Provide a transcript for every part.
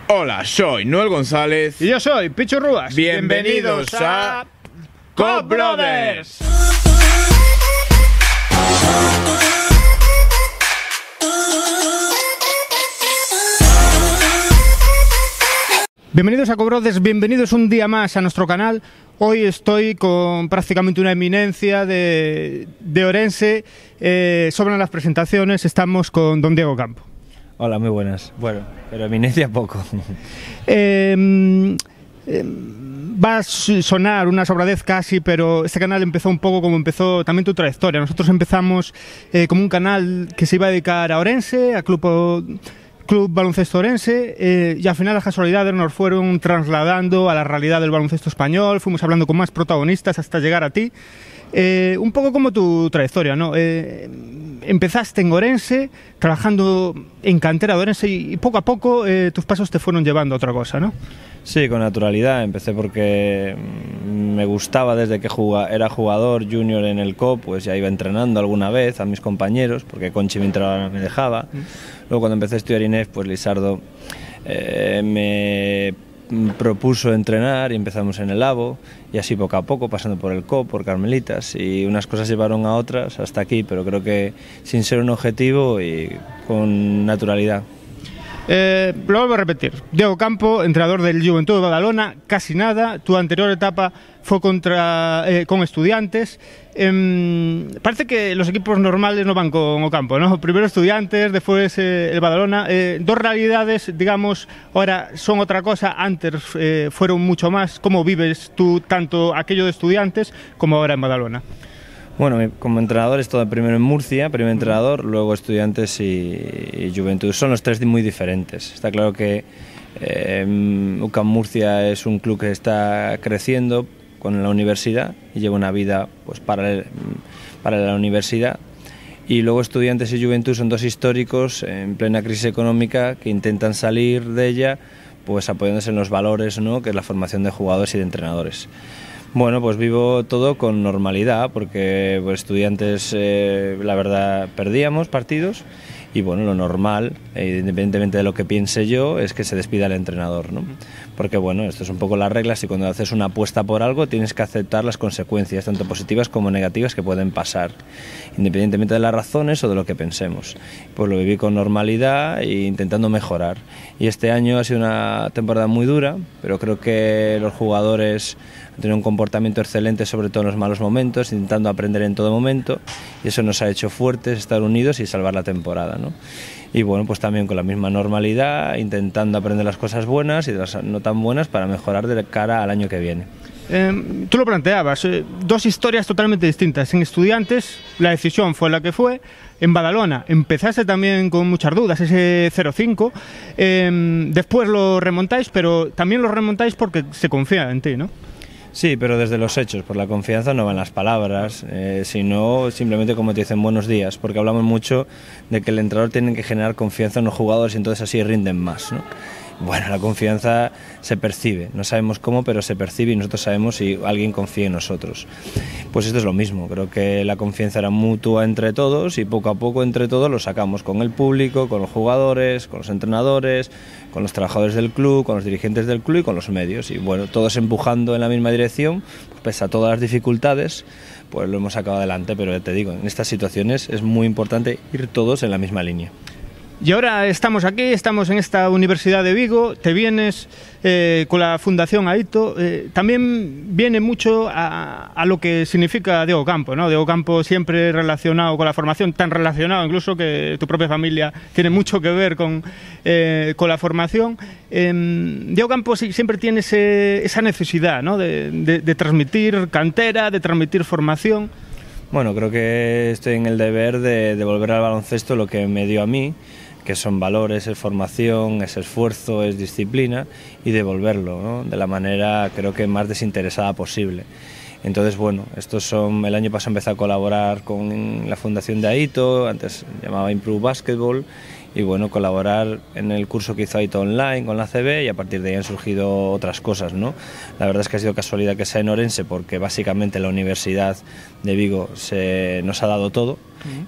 Hola, soy Noel González. Y yo soy Pichu Rúas. Bienvenidos a Cop Brothers. Bienvenidos a Cop Brothers, bienvenidos un día más a nuestro canal. Hoy estoy con prácticamente una eminencia de Ourense. Sobran las presentaciones, estamos con don Diego Campo. Hola, muy buenas. Bueno, pero eminencia poco. Va a sonar una sobradez casi, pero este canal empezó un poco como empezó también tu trayectoria. Nosotros empezamos como un canal que se iba a dedicar a Ourense, a Club Baloncesto Ourense, y al final las casualidades nos fueron trasladando a la realidad del baloncesto español. Fuimos hablando con más protagonistas hasta llegar a ti. Un poco como tu trayectoria, ¿no? Empezaste en Ourense, trabajando en cantera de Ourense, y poco a poco tus pasos te fueron llevando a otra cosa, ¿no? Sí, con naturalidad. Empecé porque me gustaba desde que era jugador junior en el COP, pues ya iba entrenando alguna vez a mis compañeros, porque Conchi mi entrenador me dejaba. Luego cuando empecé a estudiar INEF, pues Lisardo me propuso entrenar y empezamos en el Labo, y así poco a poco, pasando por el COP, por Carmelitas, y unas cosas llevaron a otras hasta aquí, pero creo que sin ser un objetivo y con naturalidad. Lo vuelvo a repetir, Diego Campo, entrenador del Juventud de Badalona, casi nada. Tu anterior etapa fue con Estudiantes. Parece que los equipos normales no van con Ocampo, ¿no? Primero Estudiantes, después el Badalona. Dos realidades, digamos, ahora son otra cosa, antes fueron mucho más. ¿Cómo vives tú tanto aquello de Estudiantes como ahora en Badalona? Bueno, como entrenador he estado primero en Murcia, primer entrenador, luego Estudiantes y Juventud. Son los tres muy diferentes. Está claro que UCAM Murcia es un club que está creciendo con la universidad y lleva una vida pues para la universidad. Y luego Estudiantes y Juventud son dos históricos en plena crisis económica que intentan salir de ella pues apoyándose en los valores, ¿no?, que es la formación de jugadores y de entrenadores. Bueno, pues vivo todo con normalidad, porque pues, Estudiantes, la verdad, perdíamos partidos, y bueno, lo normal, independientemente de lo que piense yo, es que se despida el entrenador, ¿no? Porque bueno, esto es un poco las reglas, y cuando haces una apuesta por algo tienes que aceptar las consecuencias, tanto positivas como negativas, que pueden pasar, independientemente de las razones o de lo que pensemos. Pues lo viví con normalidad e intentando mejorar. Y este año ha sido una temporada muy dura, pero creo que los jugadores han tenido un comportamiento excelente, sobre todo en los malos momentos, intentando aprender en todo momento, y eso nos ha hecho fuertes, estar unidos y salvar la temporada, ¿no? Y bueno, pues también con la misma normalidad, intentando aprender las cosas buenas y de las no tan buenas para mejorar de cara al año que viene. Tú lo planteabas, dos historias totalmente distintas. En Estudiantes la decisión fue la que fue. En Badalona empezaste también con muchas dudas, ese 0-5. Después lo remontáis, pero también lo remontáis porque se confía en ti, ¿no? Sí, pero desde los hechos, por la confianza no van las palabras, sino simplemente como te dicen buenos días, porque hablamos mucho de que el entrenador tiene que generar confianza en los jugadores y entonces así rinden más, ¿no? Bueno, la confianza se percibe, no sabemos cómo, pero se percibe y nosotros sabemos si alguien confía en nosotros. Pues esto es lo mismo, creo que la confianza era mutua entre todos y poco a poco entre todos lo sacamos con el público, con los jugadores, con los entrenadores, con los trabajadores del club, con los dirigentes del club y con los medios. Y bueno, todos empujando en la misma dirección, pues pese a todas las dificultades, pues lo hemos sacado adelante, pero ya te digo, en estas situaciones es muy importante ir todos en la misma línea. Y ahora estamos aquí, estamos en esta Universidad de Vigo, te vienes con la Fundación Aito, también viene mucho a lo que significa Diego Campo, ¿no? Diego Campo siempre relacionado con la formación, tan relacionado incluso que tu propia familia tiene mucho que ver con la formación. Diego Campo siempre tiene esa necesidad, ¿no?, de transmitir cantera, de transmitir formación. Bueno, creo que estoy en el deber de devolver al baloncesto lo que me dio a mí, que son valores, es formación, es esfuerzo, es disciplina, y devolverlo, ¿no?, de la manera creo que más desinteresada posible. Entonces, bueno, el año pasado empecé a colaborar con la Fundación de Aito, antes llamaba Improve Basketball, y bueno, colaborar en el curso que hizo Aito online con la CB, y a partir de ahí han surgido otras cosas, ¿no? La verdad es que ha sido casualidad que sea en Ourense, porque básicamente la Universidad de Vigo nos ha dado todo,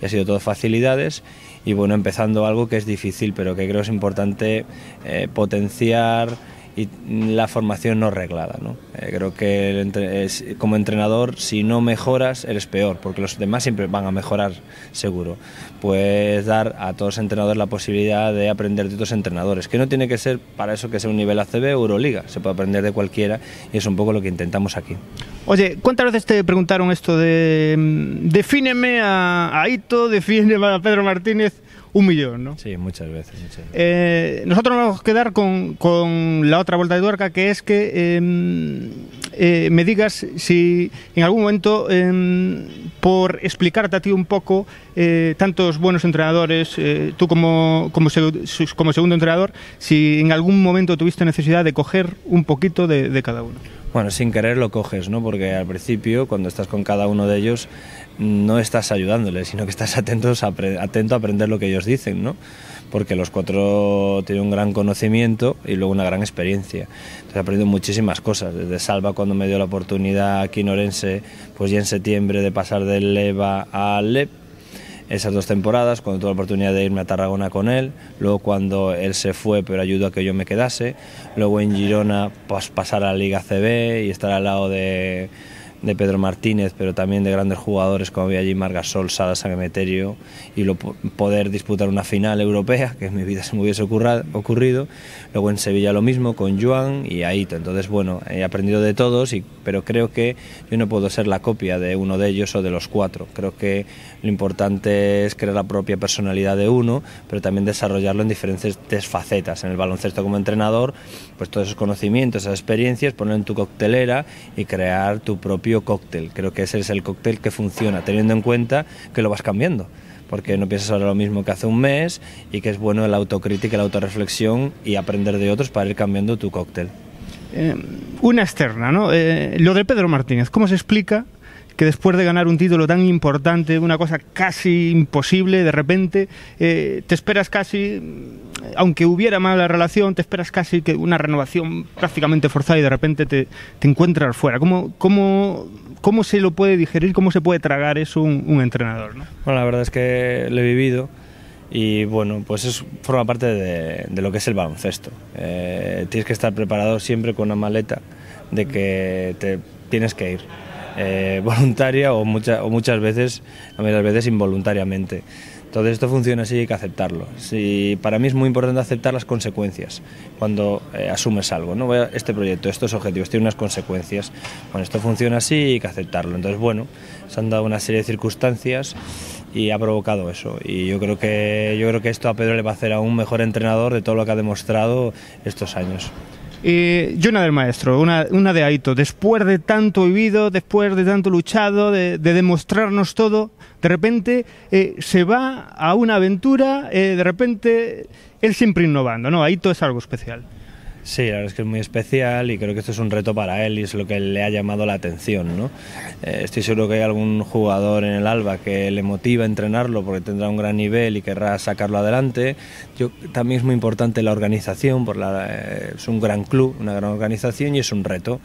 y ha sido todo facilidades. y bueno, empezando algo que es difícil, pero que creo es importante potenciar, y la formación no reglada, ¿no? Creo que como entrenador, si no mejoras, eres peor, porque los demás siempre van a mejorar, seguro. Puedes dar a todos los entrenadores la posibilidad de aprender de otros entrenadores, que no tiene que ser para eso que sea un nivel ACB o Euroliga, se puede aprender de cualquiera, y es un poco lo que intentamos aquí. Oye, ¿cuántas veces te preguntaron esto de defíneme a Aito, defíneme a Pedro Martínez? 1 millón, ¿no? Sí, muchas veces. Nosotros nos vamos a quedar con la otra vuelta de tuerca, que es que me digas si en algún momento, por explicarte a ti un poco tantos buenos entrenadores, tú como segundo entrenador, si en algún momento tuviste necesidad de coger un poquito de cada uno. Bueno, sin querer lo coges, ¿no? Porque al principio, cuando estás con cada uno de ellos, no estás ayudándoles, sino que estás atento a aprender lo que ellos dicen, ¿no? Porque los 4 tienen un gran conocimiento y luego una gran experiencia. Entonces he aprendido muchísimas cosas, desde Salva, cuando me dio la oportunidad aquí en Orense, pues ya en septiembre, de pasar del EVA al LEP, esas 2 temporadas, cuando tuve la oportunidad de irme a Tarragona con él, luego cuando él se fue pero ayudó a que yo me quedase, luego en Girona pues pasar a la Liga CB y estar al lado de Pedro Martínez, pero también de grandes jugadores como había allí Margasol, Sala, San Emeterio, y poder disputar una final europea, que en mi vida se me hubiese ocurrido. Luego en Sevilla lo mismo, con Joan y Aito. Entonces, bueno, he aprendido de todos, pero creo que yo no puedo ser la copia de uno de ellos o de los 4. Creo que lo importante es crear la propia personalidad de uno, pero también desarrollarlo en diferentes facetas. En el baloncesto como entrenador, pues todos esos conocimientos, esas experiencias, ponerlo en tu coctelera y crear tu propio cóctel. Creo que ese es el cóctel que funciona, teniendo en cuenta que lo vas cambiando, porque no piensas ahora lo mismo que hace un mes, y que es bueno la autocrítica, la autorreflexión y aprender de otros para ir cambiando tu cóctel. Una externa, ¿no? Lo de Pedro Martínez, ¿cómo se explica que después de ganar un título tan importante, una cosa casi imposible, de repente te esperas casi, aunque hubiera mala relación, te esperas casi que una renovación prácticamente forzada, y de repente te encuentras fuera? ¿Cómo se lo puede digerir, cómo se puede tragar eso un entrenador, ¿no? Bueno, la verdad es que lo he vivido, y bueno, pues forma parte de lo que es el baloncesto. Tienes que estar preparado siempre con una maleta de que te tienes que ir. Voluntaria o muchas veces, a las veces involuntariamente. Entonces esto funciona así, hay que aceptarlo. Para mí es muy importante aceptar las consecuencias cuando asumes algo, ¿no? Este proyecto, estos objetivos tienen unas consecuencias. Bueno, esto funciona así y hay que aceptarlo. Entonces, bueno, se han dado una serie de circunstancias y ha provocado eso. Y yo creo que esto a Pedro le va a hacer a un mejor entrenador de todo lo que ha demostrado estos años. Y una del maestro, una de Aito, después de tanto vivido, después de tanto luchado, de demostrarnos todo, de repente se va a una aventura, de repente él siempre innovando, ¿no? Aito es algo especial. Sí, la verdad es que es muy especial, y creo que esto es un reto para él y es lo que le ha llamado la atención, ¿no? Estoy seguro que hay algún jugador en el Alba que le motiva a entrenarlo porque tendrá un gran nivel y querrá sacarlo adelante. También es muy importante la organización, es un gran club, una gran organización, y es un reto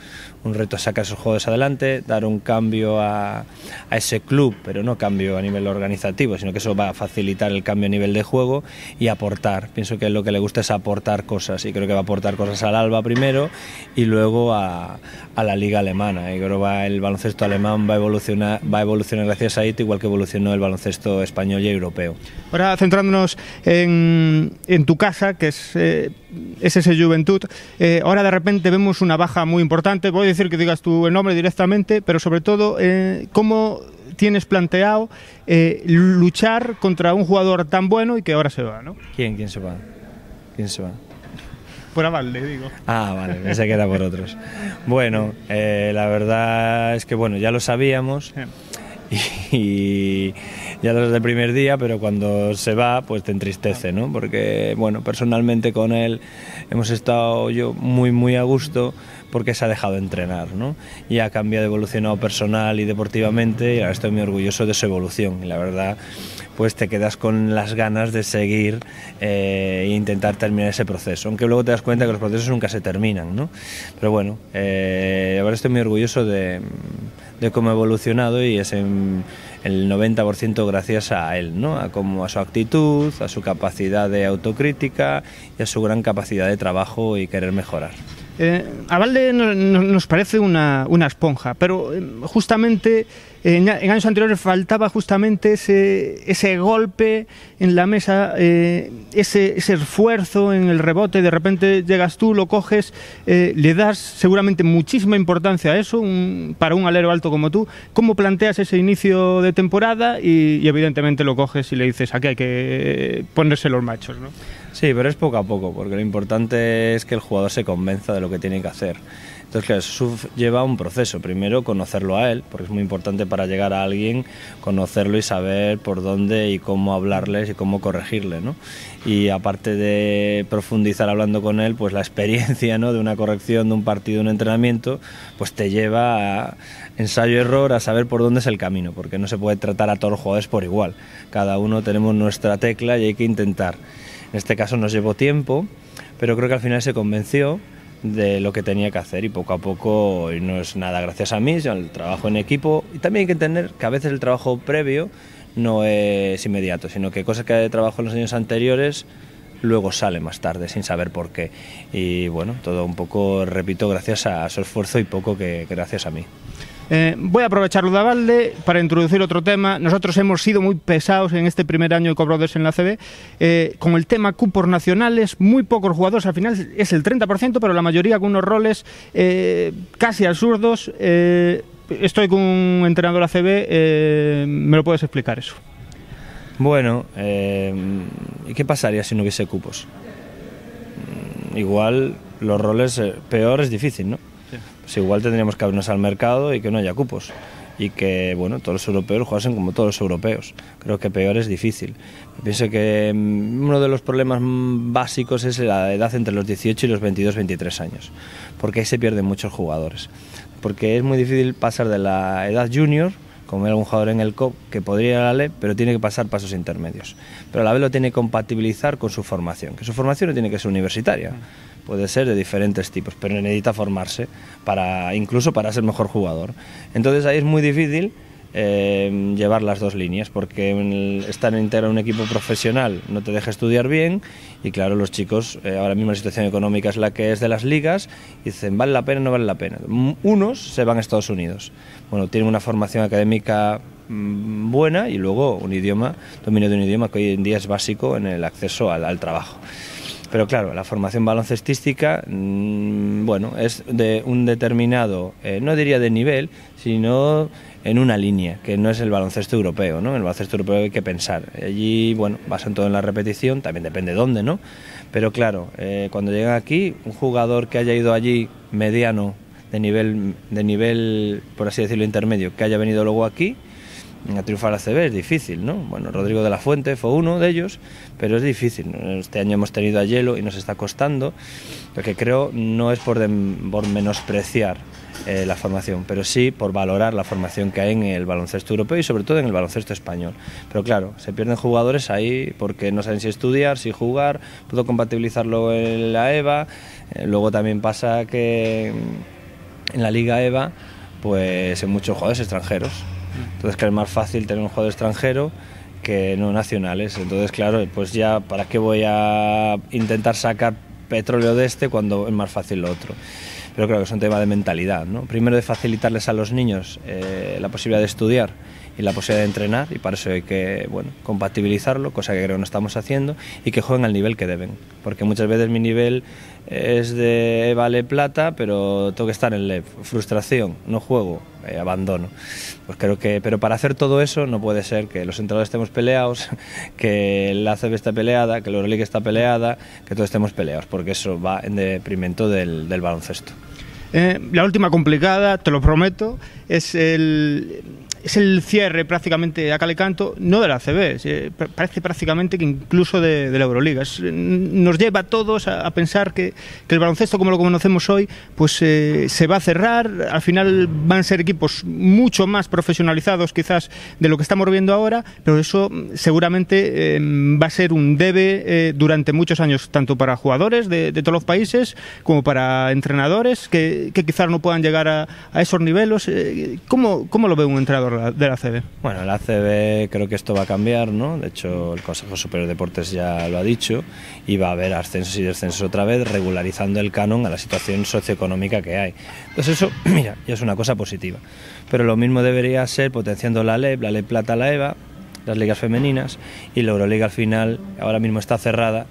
sacar esos jugadores adelante, dar un cambio a ese club, pero no cambio a nivel organizativo, sino que eso va a facilitar el cambio a nivel de juego y aportar. Pienso que lo que le gusta es aportar cosas, y creo que va a aportar cosas al Alba primero y luego a la liga alemana. Y creo que el baloncesto alemán va a evolucionar gracias a Aito, igual que evolucionó el baloncesto español y europeo. Ahora, centrándonos en tu casa, que es ese Juventud, ahora de repente vemos una baja muy importante. Voy a decir que digas tú el nombre directamente, pero sobre todo, ¿cómo tienes planteado luchar contra un jugador tan bueno y que ahora se va, ¿no? ¿Quién se va? Por Avalde, digo. Ah, vale, pensé que era por otros. Bueno, la verdad es que bueno, ya lo sabíamos y ya desde el primer día, pero cuando se va, pues te entristece, ¿no? Porque, bueno, personalmente con él hemos estado yo muy a gusto, porque se ha dejado entrenar, ¿no? Y ha cambiado, evolucionado personal y deportivamente, y ahora estoy muy orgulloso de su evolución. Y la verdad, pues te quedas con las ganas de seguir e intentar terminar ese proceso, aunque luego te das cuenta que los procesos nunca se terminan, ¿no? Pero bueno, ahora estoy muy orgulloso de cómo ha evolucionado, y es en el 90% gracias a él, ¿no? A su actitud, a su capacidad de autocrítica y a su gran capacidad de trabajo y querer mejorar. A Valde nos parece una esponja, pero justamente en años anteriores faltaba justamente ese golpe en la mesa, ese esfuerzo en el rebote. De repente llegas tú, lo coges, le das seguramente muchísima importancia a eso, para un alero alto como tú. ¿Cómo planteas ese inicio de temporada? Y evidentemente lo coges y le dices, aquí hay que ponerse los machos, ¿no? Sí, pero es poco a poco, porque lo importante es que el jugador se convenza de lo que tiene que hacer. Entonces, claro, eso lleva un proceso. Primero, conocerlo a él, porque es muy importante para llegar a alguien, conocerlo y saber por dónde y cómo hablarles y cómo corregirle, ¿no? Y aparte de profundizar hablando con él, pues la experiencia, ¿no?, de una corrección, de un partido, de un entrenamiento, pues te lleva a ensayo-error, a saber por dónde es el camino, porque no se puede tratar a todos los jugadores por igual. Cada uno tenemos nuestra tecla y hay que intentar. En este caso nos llevó tiempo, pero creo que al final se convenció de lo que tenía que hacer y poco a poco, y no es nada gracias a mí, sino al trabajo en equipo. Y también hay que entender que a veces el trabajo previo no es inmediato, sino que cosas que trabajo en los años anteriores luego sale más tarde sin saber por qué. Y bueno, todo un poco, repito, gracias a su esfuerzo y poco que gracias a mí. Voy a aprovecharlo de Valde para introducir otro tema. Nosotros hemos sido muy pesados en este primer año de Co-Brothers en la ACB con el tema cupos nacionales. Muy pocos jugadores, al final es el 30%, pero la mayoría con unos roles casi absurdos. Estoy con un entrenador ACB, ¿me lo puedes explicar eso? Bueno, ¿y qué pasaría si no hubiese cupos? Igual los roles peor es difícil, ¿no? Pues igual tendríamos que abrirnos al mercado y que no haya cupos y que, bueno, todos los europeos jugasen como todos los europeos. Creo que peor es difícil. Pienso que uno de los problemas básicos es la edad entre los 18 y los 22-23 años, porque ahí se pierden muchos jugadores, porque es muy difícil pasar de la edad junior, como era un jugador en el COP que podría ir a la LEP, pero tiene que pasar pasos intermedios. Pero a la vez lo tiene que compatibilizar con su formación, que su formación no tiene que ser universitaria, puede ser de diferentes tipos, pero necesita formarse incluso para ser mejor jugador. Entonces ahí es muy difícil llevar las dos líneas, porque estar integrado en un equipo profesional no te deja estudiar bien y claro, los chicos, ahora mismo la situación económica es la que es de las ligas, y dicen, ¿vale la pena o no vale la pena? Unos se van a Estados Unidos, bueno, tienen una formación académica buena y luego un idioma, dominio de un idioma que hoy en día es básico en el acceso al trabajo. Pero claro, la formación baloncestística, bueno, es de un determinado, no diría de nivel, sino en una línea, que no es el baloncesto europeo, ¿no? En el baloncesto europeo hay que pensar. Allí, bueno, basan todo en la repetición, también depende de dónde, ¿no? Pero claro, cuando llegan aquí, un jugador que haya ido allí mediano, de nivel, por así decirlo, intermedio, que haya venido luego aquí, a triunfar a CB es difícil, ¿no? Bueno, Rodrigo de la Fuente fue uno de ellos, pero es difícil. Este año hemos tenido a Hielo y nos está costando. Lo que creo no es por menospreciar la formación, pero sí por valorar la formación que hay en el baloncesto europeo y sobre todo en el baloncesto español. Pero claro, se pierden jugadores ahí porque no saben si estudiar, si jugar, puedo compatibilizarlo en la EVA. Luego también pasa que en la Liga EVA pues hay muchos jugadores extranjeros. Entonces que es más fácil tener un jugador extranjero que no nacionales. Entonces claro, pues ya para qué voy a intentar sacar petróleo de este cuando es más fácil lo otro. Pero creo que es un tema de mentalidad, ¿no? Primero de facilitarles a los niños la posibilidad de estudiar y la posibilidad de entrenar, y para eso hay que, bueno, compatibilizarlo, cosa que creo que no estamos haciendo, y que jueguen al nivel que deben, porque muchas veces mi nivel es de vale plata, pero tengo que estar en LEP, frustración, no juego, abandono. Pues creo que, pero para hacer todo eso no puede ser que los entrenadores estemos peleados, que la ACB esté peleada, que la Euroliga está peleada, que todos estemos peleados, porque eso va en detrimento del baloncesto. La última complicada, te lo prometo, es el cierre prácticamente a cal y canto, no de la ACB, parece prácticamente que incluso de la Euroliga. Nos lleva a todos a pensar que el baloncesto como lo conocemos hoy pues se va a cerrar. Al final van a ser equipos mucho más profesionalizados quizás de lo que estamos viendo ahora, pero eso seguramente va a ser un debe durante muchos años, tanto para jugadores de todos los países como para entrenadores que quizás no puedan llegar a esos niveles. ¿Cómo lo ve un entrenador entrenador de la ACB. Bueno, el ACB creo que esto va a cambiar, ¿no? De hecho, el Consejo Superior de Deportes ya lo ha dicho y va a haber ascensos y descensos otra vez, regularizando el canon a la situación socioeconómica que hay. Entonces eso, mira, ya es una cosa positiva. Pero lo mismo debería ser potenciando la LEP Plata, la EVA, las ligas femeninas, y la Euroliga al final ahora mismo está cerrada,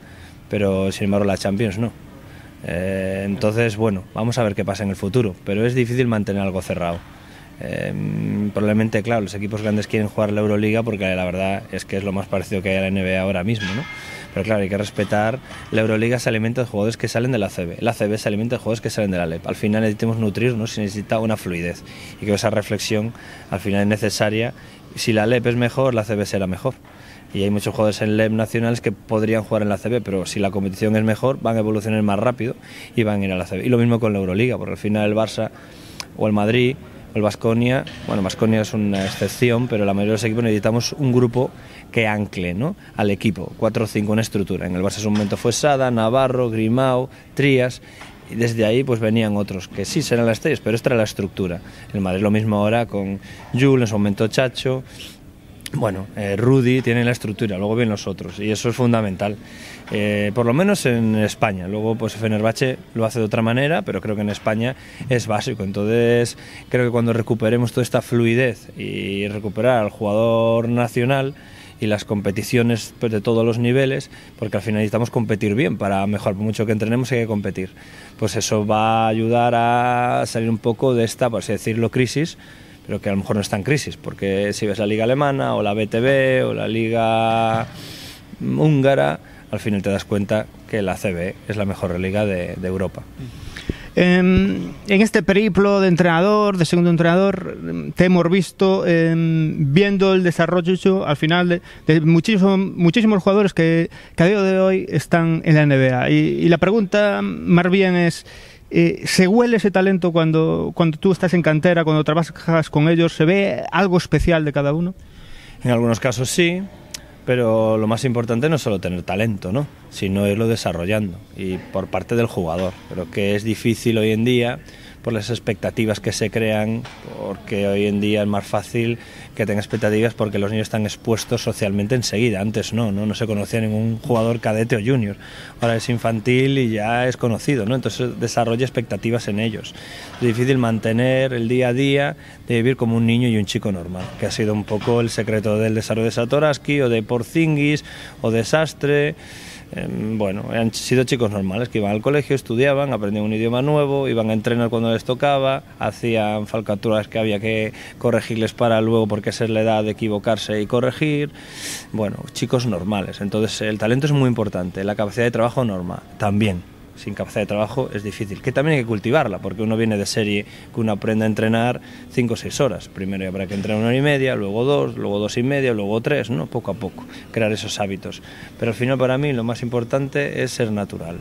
pero sin embargo la Champions no. Entonces, bueno, vamos a ver qué pasa en el futuro, pero es difícil mantener algo cerrado. Probablemente, claro, los equipos grandes quieren jugar la Euroliga porque la verdad es que es lo más parecido que hay a la NBA ahora mismo, ¿no? Pero claro, hay que respetar. La Euroliga se alimenta de jugadores que salen de la ACB, la ACB se alimenta de jugadores que salen de la LEP. Al final necesitamos nutrirnos y necesita una fluidez, y que esa reflexión al final es necesaria. Si la LEP es mejor, la ACB será mejor. Y hay muchos jugadores en LEP nacionales que podrían jugar en la ACB, pero si la competición es mejor, van a evolucionar más rápido y van a ir a la ACB. Y lo mismo con la Euroliga, porque al final el Barça o el Madrid o el Baskonia, bueno, Baskonia es una excepción, pero la mayoría de los equipos necesitamos un grupo que ancle, ¿no?, al equipo, 4 o 5, una estructura. En el Barça en un momento fue Sada, Navarro, Grimao, Trías, y desde ahí pues venían otros que sí serán las estrellas, pero esta era la estructura. El Madrid lo mismo ahora con Jules, en su momento Chacho. Bueno, Rudy tiene la estructura, luego vienen los otros, y eso es fundamental, por lo menos en España. Luego pues Fenerbahce lo hace de otra manera, pero creo que en España es básico. Entonces creo que cuando recuperemos toda esta fluidez y recuperar al jugador nacional y las competiciones pues, de todos los niveles, porque al final necesitamos competir bien para mejorar, por mucho que entrenemos hay que competir, pues eso va a ayudar a salir un poco de esta, por así decirlo, crisis, pero que a lo mejor no está en crisis, porque si ves la liga alemana o la BTB o la liga húngara, al final te das cuenta que la ACB es la mejor liga de Europa. En este periplo de entrenador, de segundo entrenador, te hemos visto viendo el desarrollo al final de muchísimos jugadores que a día de hoy están en la NBA. Y la pregunta más bien es, ¿se huele ese talento cuando tú estás en cantera, cuando trabajas con ellos? ¿Se ve algo especial de cada uno? En algunos casos sí, pero lo más importante no es solo tener talento, ¿no?, sino irlo desarrollando, y por parte del jugador. Creo que es difícil hoy en día por las expectativas que se crean, porque hoy en día es más fácil que tenga expectativas porque los niños están expuestos socialmente enseguida. Antes no se conocía ningún jugador cadete o junior, ahora es infantil y ya es conocido, ¿no? Entonces desarrolla expectativas en ellos. Es difícil mantener el día a día de vivir como un niño y un chico normal, que ha sido un poco el secreto del desarrollo de Satoransky o de Porzingis o de Sastre. Bueno, han sido chicos normales que iban al colegio, estudiaban, aprendían un idioma nuevo, iban a entrenar cuando les tocaba, hacían falcaturas que había que corregirles para luego, porque esa es la edad de equivocarse y corregir. Bueno, chicos normales. Entonces el talento es muy importante, la capacidad de trabajo normal también. Sin capacidad de trabajo es difícil, que también hay que cultivarla, porque uno viene de serie que uno aprende a entrenar 5 o 6 horas. Primero habrá que entrenar 1 hora y media, luego 2, luego 2 y media, luego 3, ¿no? Poco a poco, crear esos hábitos. Pero al final para mí lo más importante es ser natural.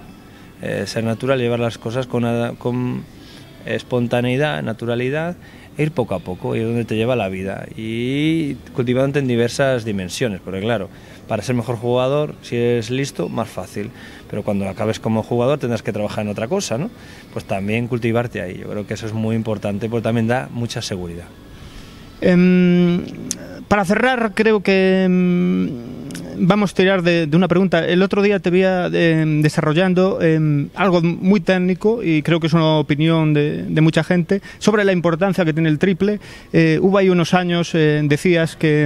Ser natural, llevar las cosas con espontaneidad, naturalidad, e ir poco a poco, ir donde te lleva la vida, y cultivándote en diversas dimensiones, porque claro, para ser mejor jugador, si eres listo, más fácil, pero cuando acabes como jugador tendrás que trabajar en otra cosa, ¿no? Pues también cultivarte ahí. Yo creo que eso es muy importante, porque también da mucha seguridad. Para cerrar, creo que vamos a tirar de una pregunta. El otro día te veía desarrollando algo muy técnico, y creo que es una opinión de mucha gente, sobre la importancia que tiene el triple. Hubo ahí unos años, decías que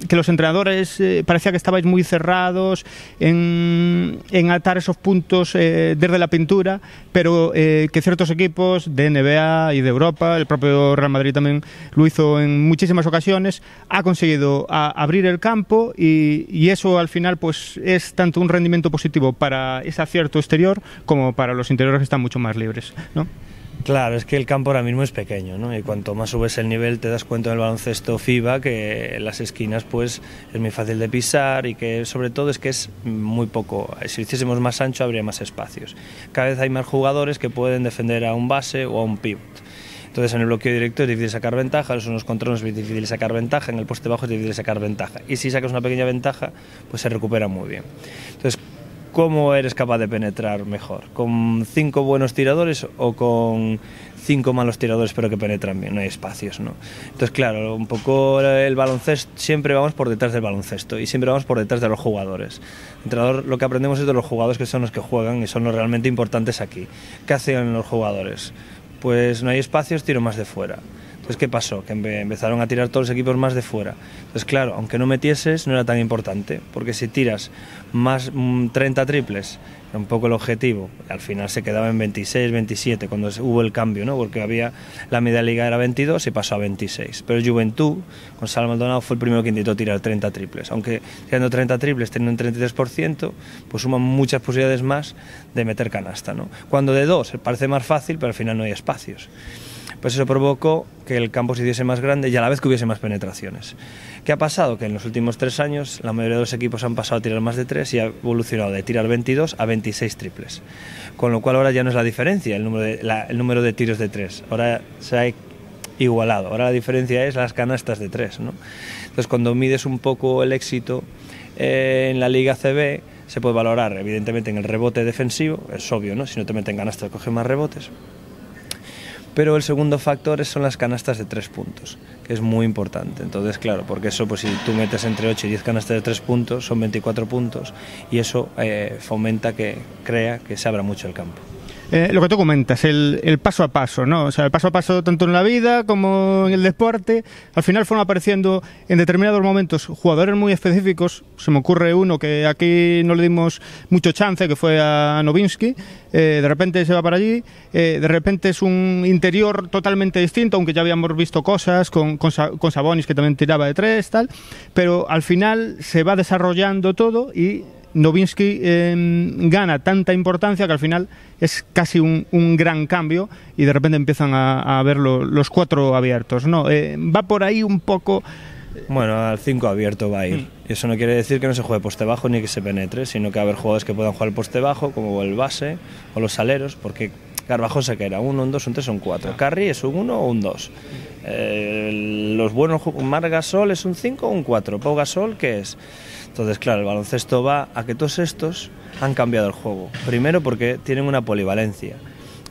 los entrenadores parecía que estabais muy cerrados en atar esos puntos desde la pintura, pero que ciertos equipos de NBA y de Europa, el propio Real Madrid también lo hizo en muchísimas ocasiones, ha conseguido abrir el campo, y eso al final pues es tanto un rendimiento positivo para ese acierto exterior como para los interiores, que están mucho más libres, ¿no? Claro, es que el campo ahora mismo es pequeño, ¿no? Y cuanto más subes el nivel te das cuenta en el baloncesto FIBA que en las esquinas pues es muy fácil de pisar, y que sobre todo es que es muy poco. Si lo hiciésemos más ancho habría más espacios. Cada vez hay más jugadores que pueden defender a un base o a un pivot. Entonces en el bloqueo directo es difícil sacar ventaja, en los controles es difícil sacar ventaja, en el poste bajo es difícil sacar ventaja. Y si sacas una pequeña ventaja, pues se recupera muy bien. Entonces, ¿cómo eres capaz de penetrar mejor? ¿Con 5 buenos tiradores o con 5 malos tiradores pero que penetran bien? No hay espacios, ¿no? Entonces, claro, un poco el baloncesto, siempre vamos por detrás del baloncesto y siempre vamos por detrás de los jugadores. El entrenador, lo que aprendemos es de los jugadores, que son los que juegan y son los realmente importantes aquí. ¿Qué hacen los jugadores? Pues no hay espacios, tiro más de fuera. Entonces, ¿qué pasó? Que empezaron a tirar todos los equipos más de fuera. Entonces, claro, aunque no metieses, no era tan importante, porque si tiras más 30 triples, era un poco el objetivo, al final se quedaba en 26, 27, cuando hubo el cambio, ¿no? Porque la media liga era 22 y pasó a 26. Pero Juventud, con Sala Maldonado, fue el primero que intentó tirar 30 triples. Aunque tirando 30 triples, teniendo un 33%, pues suman muchas posibilidades más de meter canasta, ¿no? Cuando de 2 parece más fácil, pero al final no hay espacios. Pues eso provocó que el campo se hiciese más grande y a la vez que hubiese más penetraciones. ¿Qué ha pasado? Que en los últimos 3 años la mayoría de los equipos han pasado a tirar más de 3 y ha evolucionado de tirar 22 a 26 triples. Con lo cual ahora ya no es la diferencia el número de tiros de 3. Ahora se ha igualado. Ahora la diferencia es las canastas de 3, ¿no? Entonces, cuando mides un poco el éxito en la Liga CB, se puede valorar evidentemente en el rebote defensivo. Es obvio, ¿no? Si no te meten canastas, coges más rebotes. Pero el segundo factor son las canastas de 3 puntos, que es muy importante. Entonces, claro, porque eso, pues si tú metes entre 8 y 10 canastas de 3 puntos, son 24 puntos, y eso fomenta crea que se abra mucho el campo. Lo que tú comentas, el paso a paso, ¿no? O sea, el paso a paso tanto en la vida como en el deporte. Al final fueron apareciendo en determinados momentos jugadores muy específicos. Se me ocurre uno que aquí no le dimos mucho chance, que fue a Nowitzki. De repente se va para allí, de repente es un interior totalmente distinto, aunque ya habíamos visto cosas con Sabonis, que también tiraba de 3, tal. Pero al final se va desarrollando todo y Nowitzki gana tanta importancia que al final es casi un gran cambio y de repente empiezan a ver los 4 abiertos, ¿no? Va por ahí un poco. Bueno, al 5 abierto va a ir. Y eso no quiere decir que no se juegue poste bajo ni que se penetre, sino que va a haber jugadores que puedan jugar el poste bajo, como el base o los aleros, porque Garbajosa, que era 1, un 2, un 3, un 4. Curry es un 1 o un 2. Los buenos, Marc Gasol es un 5 o un 4. Pau Gasol, ¿qué es? Entonces, claro, el baloncesto va a que todos estos han cambiado el juego. Primero porque tienen una polivalencia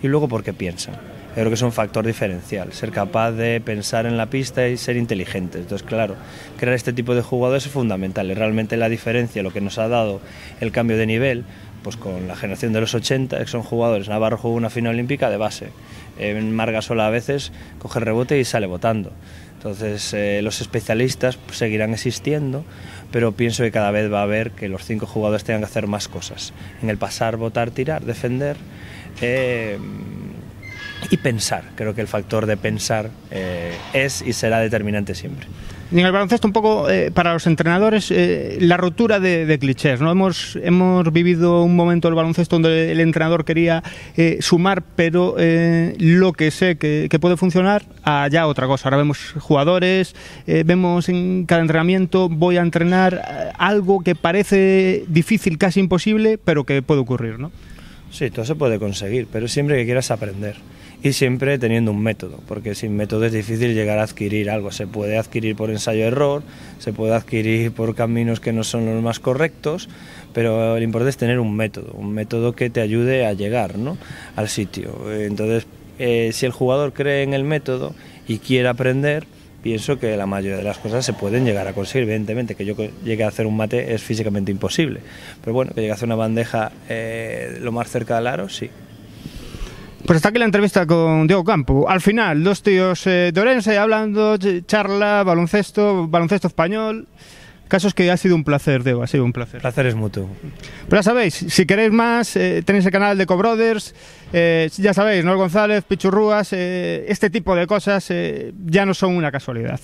y luego porque piensan. Yo creo que es un factor diferencial, ser capaz de pensar en la pista y ser inteligente. Entonces, claro, crear este tipo de jugadores es fundamental. Y realmente la diferencia, lo que nos ha dado el cambio de nivel, pues con la generación de los 80, que son jugadores. Navarro jugó una final olímpica de base. Marc Gasol a veces coge el rebote y sale botando. Entonces, los especialistas seguirán existiendo, pero pienso que cada vez va a haber que los 5 jugadores tengan que hacer más cosas. En el pasar, botar, tirar, defender y pensar. Creo que el factor de pensar es y será determinante siempre. Y en el baloncesto un poco, para los entrenadores, la rotura de clichés, ¿no? Hemos vivido un momento del baloncesto donde el entrenador quería sumar, pero lo que sé que puede funcionar, allá otra cosa. Ahora vemos jugadores, vemos en cada entrenamiento, voy a entrenar algo que parece difícil, casi imposible, pero que puede ocurrir, ¿no? Sí, todo se puede conseguir, pero siempre que quieras aprender. Y siempre teniendo un método, porque sin método es difícil llegar a adquirir algo. Se puede adquirir por ensayo-error, se puede adquirir por caminos que no son los más correctos, pero lo importante es tener un método que te ayude a llegar, ¿no?, al sitio. Entonces, si el jugador cree en el método y quiere aprender, pienso que la mayoría de las cosas se pueden llegar a conseguir. Evidentemente, que yo llegue a hacer un mate es físicamente imposible, pero bueno, que llegue a hacer una bandeja lo más cerca del aro, sí. Pues hasta aquí la entrevista con Diego Campo. Al final, 2 tíos de Orense hablando, charla, baloncesto español. Caso es que ha sido un placer, Diego, ha sido un placer. El placer es mutuo. Pero ya sabéis, si queréis más, tenéis el canal de Co-Brothers, ya sabéis, Noel González, Pichurrúas, este tipo de cosas ya no son una casualidad.